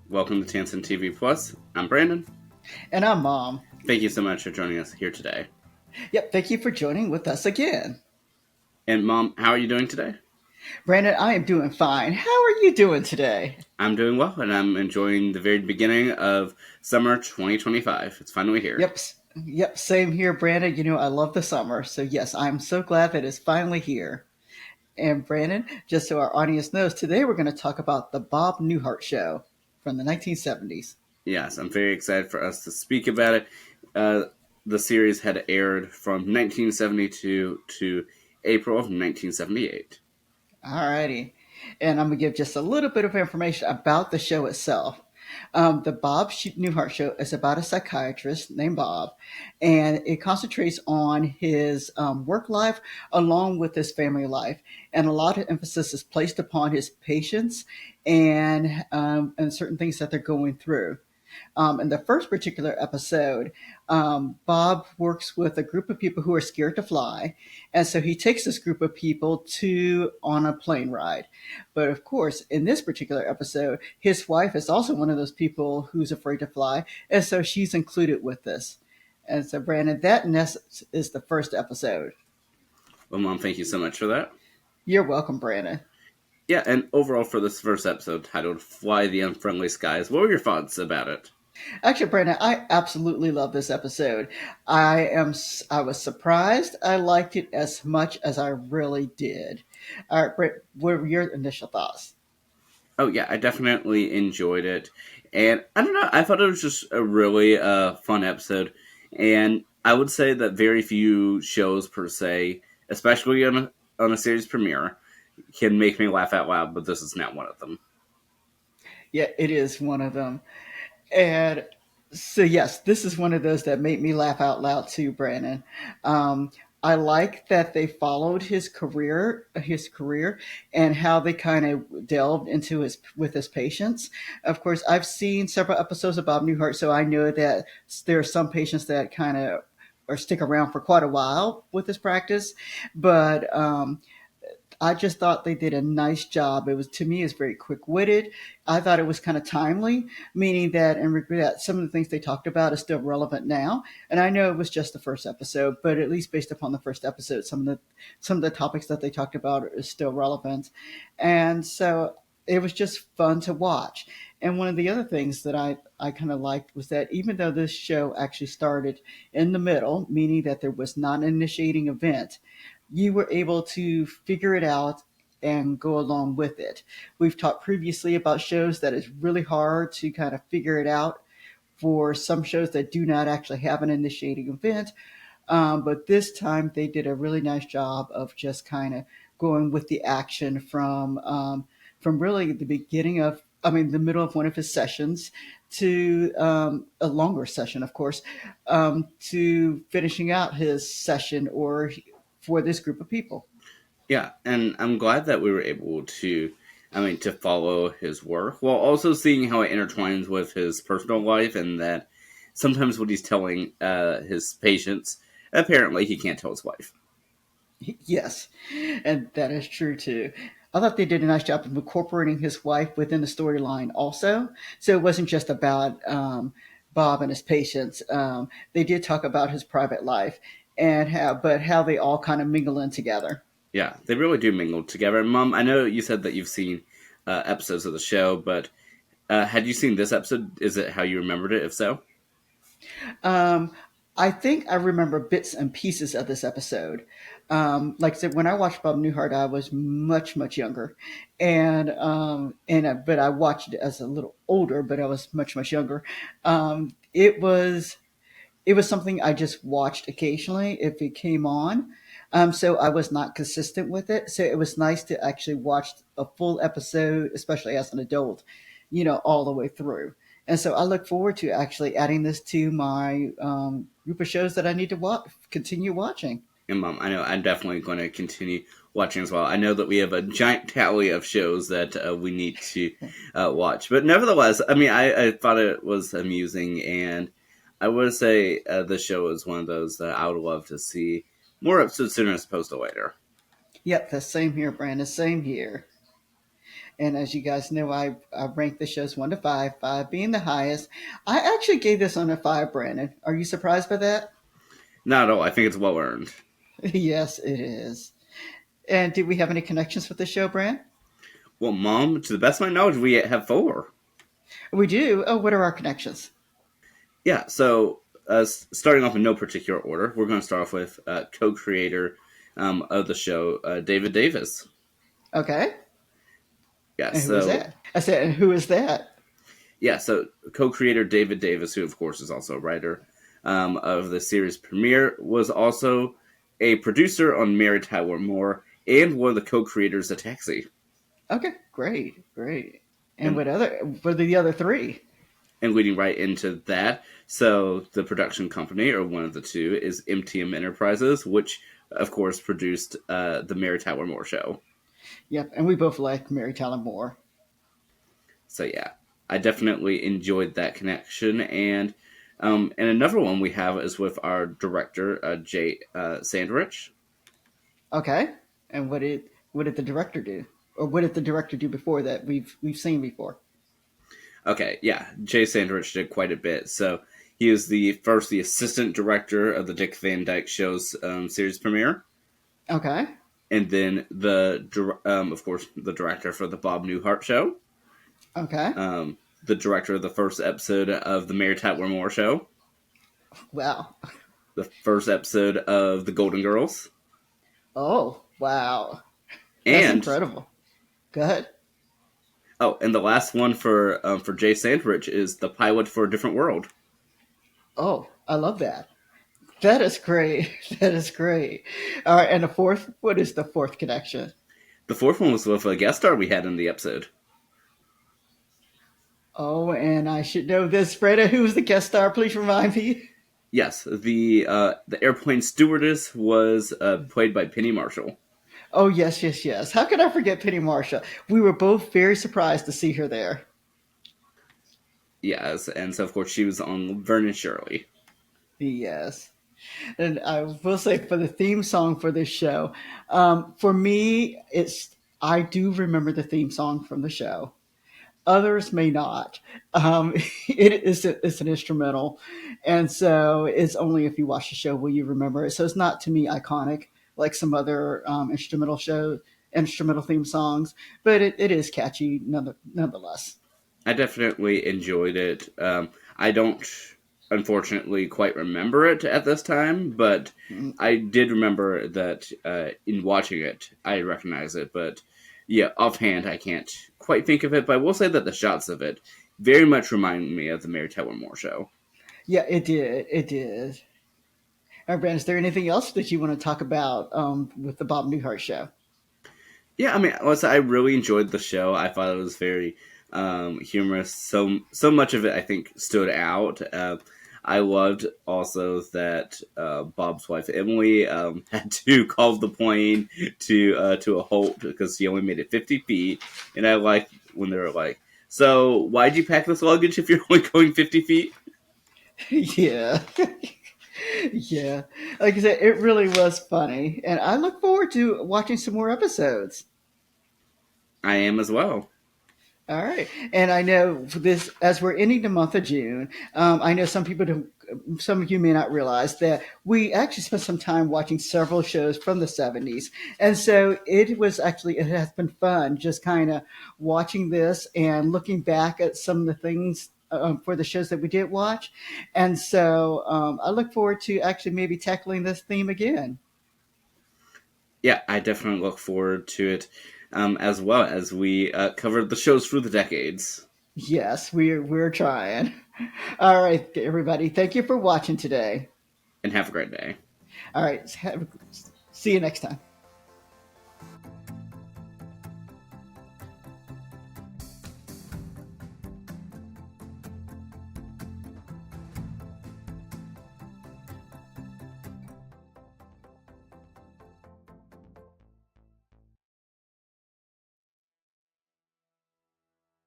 Welcome to Tansson TV Plus. I'm Brandon. And I'm Mom. Thank you so much for joining us here today. Yep, thank you for joining with us again. And Mom, how are you doing today? Brandon, I am doing fine. How are you doing today? I'm doing well, and I'm enjoying the very beginning of summer 2025. It's finally here. Yep, same here, Brandon. I love the summer. So, yes, I'm so glad that it's finally here. And, Brandon, just so our audience knows, today we're going to talk about the Bob Newhart Show from the 1970s. Yes, I'm very excited for us to speak about it. The series had aired from 1972 to April of 1978. Alrighty. And I'm going to give just a little bit of information about the show itself. The Bob Newhart Show is about a psychiatrist named Bob, and it concentrates on his work life along with his family life. And a lot of emphasis is placed upon his patients and certain things that they're going through. In the first particular episode, Bob works with a group of people who are scared to fly. And so he takes this group of people on a plane ride. But of course, in this particular episode, his wife is also one of those people who's afraid to fly. And so she's included with this. And so, Brandon, that in essence is the first episode. Well, Mom, thank you so much for that. You're welcome, Brandon. Yeah, and overall for this first episode titled Fly the Unfriendly Skies, what were your thoughts about it? Actually, Brandon, I absolutely love this episode. I was surprised. I liked it as much as I really did. All right, Brent, what were your initial thoughts? Oh, yeah, I definitely enjoyed it. And I don't know, I thought it was just a really fun episode. And I would say that very few shows, per se, especially on a series premiere, can make me laugh out loud, but this is not one of them. Yeah, it is one of them. And so, yes, this is one of those that made me laugh out loud too, Brandon. Um, I like that they followed his career, and how they kind of delved into his patients. Of course, I've seen several episodes of Bob Newhart, so I know that there are some patients that kind of or stick around for quite a while with this practice. But I just thought they did a nice job. It was, to me, it's very quick witted. I thought it was kind of timely, meaning that in regret, some of the things they talked about is still relevant now. And I know it was just the first episode, but at least based upon the first episode, some of the topics that they talked about is still relevant. And so it was just fun to watch. And one of the other things that I kind of liked was that even though this show actually started in the middle, meaning that there was not an initiating event, you were able to figure it out and go along with it. We've talked previously about shows that it's really hard to kind of figure it out for some shows that do not actually have an initiating event. But this time they did a really nice job of just kind of going with the action from really the beginning of, I mean, the middle of one of his sessions to a longer session, of course, to finishing out his session or for this group of people. Yeah, and I'm glad that we were able to, to follow his work while also seeing how it intertwines with his personal life, and that sometimes what he's telling his patients, apparently he can't tell his wife. Yes, and that is true too. I thought they did a nice job of incorporating his wife within the storyline also. So it wasn't just about Bob and his patients. They did talk about his private life and how they all kind of mingle in together. Yeah, they really do mingle together. And Mom, I know you said that you've seen episodes of the show, but had you seen this episode? Is it how you remembered it? If so, Um, I think I remember bits and pieces of this episode. Like I said, when I watched Bob Newhart, I was much, much younger, but I watched it as a little older, but I was much, much younger. It was something I just watched occasionally if it came on. So I was not consistent with it. So it was nice to actually watch a full episode, especially as an adult, all the way through. And so I look forward to actually adding this to my group of shows that I need to continue watching. and Mom, I know I'm definitely going to continue watching as well. I know that we have a giant tally of shows that we need to watch, but nevertheless, I thought it was amusing, and I would say the show is one of those that I would love to see more episodes sooner as opposed to later. Yep, the same here, Brandon. Same here. And as you guys know, I rank the shows 1 to 5, 5 being the highest. I actually gave this on a 5, Brandon. Are you surprised by that? Not at all. I think it's well earned. Yes, it is. And do we have any connections with the show, Brand? Well, Mom, to the best of my knowledge, we have four. We do. Oh, what are our connections? Yeah, so starting off in no particular order, we're going to start off with co-creator of the show, David Davis. Okay. Yeah, And who is so that? I said, and who is that? yeah, so co-creator David Davis, who of course is also a writer of the series premiere, was also a producer on Mary Tyler Moore and one of the co-creators of Taxi. Okay, great, great. And And what are the other three? and leading right into that, so the production company, or one of the two, is MTM Enterprises, which of course produced the Mary Tyler Moore show. Yep, and we both like Mary Tyler Moore. So yeah, I definitely enjoyed that connection. And another one we have is with our director, Jay Sandrich. Okay. And what did the director do? Or what did the director do before that we've seen before? Okay, yeah, Jay Sandrich did quite a bit. So he was the assistant director of the Dick Van Dyke Show's series premiere, Okay. and then of course, the director for the Bob Newhart Show, Okay. the director of the first episode of the Mary Tyler Moore Show, Wow. the first episode of the Golden Girls, Oh, wow. That's and incredible. Go ahead. and the last one for Jay Sandrich is the pilot for A Different World. Oh, I love that. That is great. That is great. All right, and the fourth, what is the fourth connection? The fourth one was with a guest star we had in the episode. Oh, and I should know this, Freda. Who was the guest star? Please remind me. Yes, the airplane stewardess was played by Penny Marshall. Oh, yes, yes, yes. How could I forget Penny Marshall? We were both very surprised to see her there. Yes, and so of course she was on Vernon Shirley. Yes. And I will say for the theme song for this show, for me, I do remember the theme song from the show. Others may not. It's an instrumental, and so it's only if you watch the show will you remember it. So it's not to me iconic like some other instrumental theme songs, but it is catchy nonetheless. I definitely enjoyed it. I don't, unfortunately, quite remember it at this time, but Mm, I did remember that in watching it, I recognize it. But yeah, offhand, I can't quite think of it. But I will say that the shots of it very much remind me of the Mary Tyler Moore show. yeah, it did. It did. All right, Brand, is there anything else that you want to talk about with the Bob Newhart show? Yeah, I mean, listen, I really enjoyed the show. I thought it was very humorous. So much of it, I think, stood out. I loved also that Bob's wife Emily had to call the plane to a halt because he only made it 50 feet, and I liked when they were like, "So why'd you pack this luggage if you're only going 50 feet?" Yeah. Yeah. Like I said, it really was funny. And I look forward to watching some more episodes. I am as well. All right. And I know for this, as we're ending the month of June, I know some of you may not realize that we actually spent some time watching several shows from the 70s. And so it has been fun just kind of watching this and looking back at some of the things for the shows that we did watch. And so I look forward to actually maybe tackling this theme again. Yeah, I definitely look forward to it as well as we cover the shows through the decades. Yes, we're trying. All right, everybody. Thank you for watching today. And have a great day. All right. See you next time.